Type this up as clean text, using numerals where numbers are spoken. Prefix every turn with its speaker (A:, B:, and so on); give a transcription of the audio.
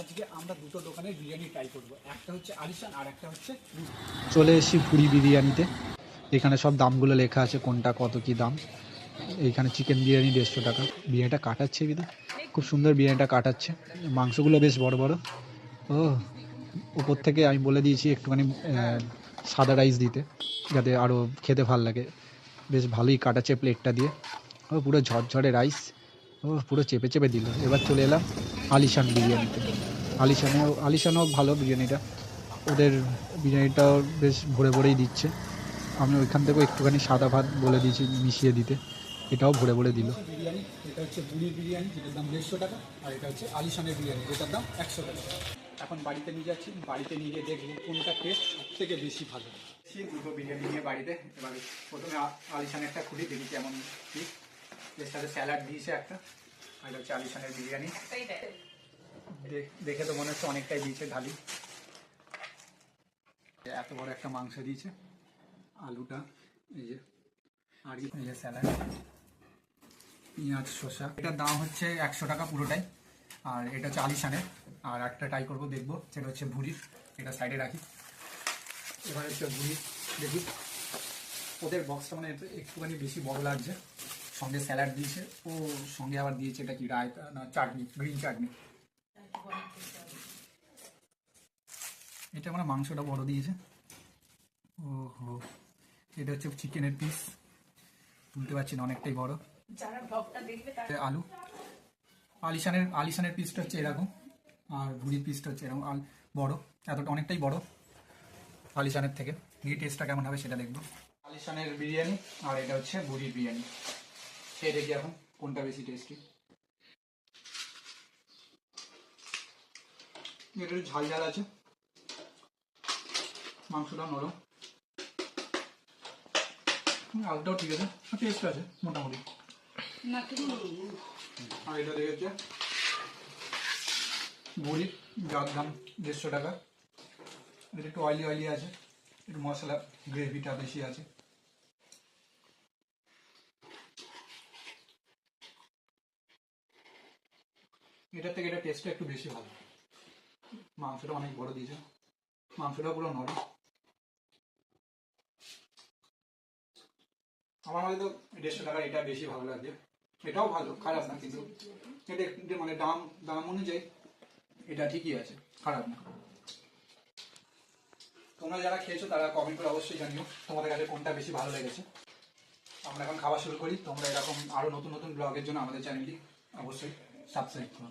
A: আজকে আমরা দুটো দোকানের বিরিয়ানি ট্রাই করবো, একটা হচ্ছে আলিশান আর একটা হচ্ছে।
B: চলে এসেছি ভুড়ি বিরিয়ানিতে। এখানে সব দামগুলো লেখা আছে, কোনটা কত কি দাম। এইখানে চিকেন বিরিয়ানি 150 টাকা। বিরিয়ানিটা কাটাচ্ছে কিন্তু খুব সুন্দর, বিরিয়ানিটা কাটাচ্ছে। মাংসগুলো বেশ বড় বড়। ও, উপর থেকে আমি বলে দিয়েছি একটুখানি সাদা রাইস দিতে, যাতে আরও খেতে ভাল লাগে। বেশ ভালোই কাটাচ্ছে প্লেটটা দিয়ে। ও পুরো ঝরঝরে রাইস, ও পুরো চেপে চেপে দিল। এবার চলে এলাম আলিশান বিরিয়ানিতে। আলিশানও ভালো বিরিয়ানিটা, ওদের বিরিয়ানিটাও বেশ ভরে ভরেই দিচ্ছে। আমি ওইখান থেকেও একটুখানি সাদা ভাত বলে দিয়েছি মিশিয়ে দিতে, এটাও ভরে ভরে দিল।
A: বিরিয়ানি, এটা হচ্ছে বুড়ির বিরিয়ানি যেটার দাম 150 টাকা, আর এটা হচ্ছে আলিশানের বিরিয়ানি যেটার দাম 100 টাকা। এখন বাড়িতে নিয়ে যাচ্ছি, বাড়িতে নিয়ে গিয়ে দেখবো কোনটা টেস্ট সব থেকে বেশি ভালো। দুটো বিরিয়ানি নিয়ে বাড়িতে, এবার প্রথমে আলিশানেরটা খুলি, দেখি কেমন কি। এর সাথে স্যালাড দিয়েছে একটা, আর এটা হচ্ছে আলিশানের বিরিয়ানি। দেখে তো মনে হচ্ছে অনেকটাই দিয়েছে ঢালি। এত বড় একটা মাংস দিয়েছে, আলুটা এই যে, আর এই যে স্যালাড, পেঁয়াজ শসা। এটার দাম হচ্ছে 100 টাকা পুরোটাই। আর এটা হচ্ছে আলিশানের। আর একটা ট্রাই করবো, দেখবো, সেটা হচ্ছে ভুড়ির। এটা সাইডে রাখি। এবার হচ্ছে ভুড়ি দেখি। ওদের বক্সটা মানে একটুখানি বেশি বড় লাগছে। সঙ্গে স্যালাড দিয়েছে, ও সঙ্গে আবার দিয়েছে এটা কি রায়তা না চাটনি, গ্রিন চাটনি। এটা মানে মাংসটা বড় দিয়েছে। ও হো, এটা হচ্ছে চিকেনের পিস, তুলতে পারছি না, অনেকটাই বড়। আলু, আলিশানের পিসটা হচ্ছে এরকম, আর ভুড়ির পিসটা হচ্ছে এরকম বড়, এতটা অনেকটাই বড় আলিশানের থেকে। এই টেস্টটা কেমন হবে সেটা দেখবো। আলিশানের বিরিয়ানি আর এটা হচ্ছে ভুড়ির বিরিয়ানি, খেয়ে দেখি এখন কোনটা বেশি টেস্টি। এটা একটু ঝাল ঝাল আছে, মাংসটা নরম, আলুটাও ঠিক আছে, টেস্ট আছে মোটামুটি। আর এটা দেখেছে ভুড়ি, যার দাম 150 টাকা। এটা একটু অয়েলি অয়েলি আছে, একটু মশলা গ্রেভিটা বেশি আছে। এটার থেকে এটা টেস্টটা একটু বেশি ভালো। মাংসটা অনেক বড় দিয়েছে, মাংসটা পুরো নরম। আমার মধ্যে তো 150 টাকার এটা বেশি ভালো লাগছে। এটাও ভালো, খারাপ না, কিন্তু এটা মানে দাম অনুযায়ী এটা ঠিকই আছে, খারাপ না। তোমরা যারা খেয়েছো তারা কমেন্ট করে অবশ্যই জানিও তোমাদের কাছে কোনটা বেশি ভালো লেগেছে। আমরা এখন খাওয়া শুরু করি। তোমরা এরকম আরো নতুন নতুন ব্লগের জন্য আমাদের চ্যানেলটি অবশ্যই সাবস্ক্রাইব করো।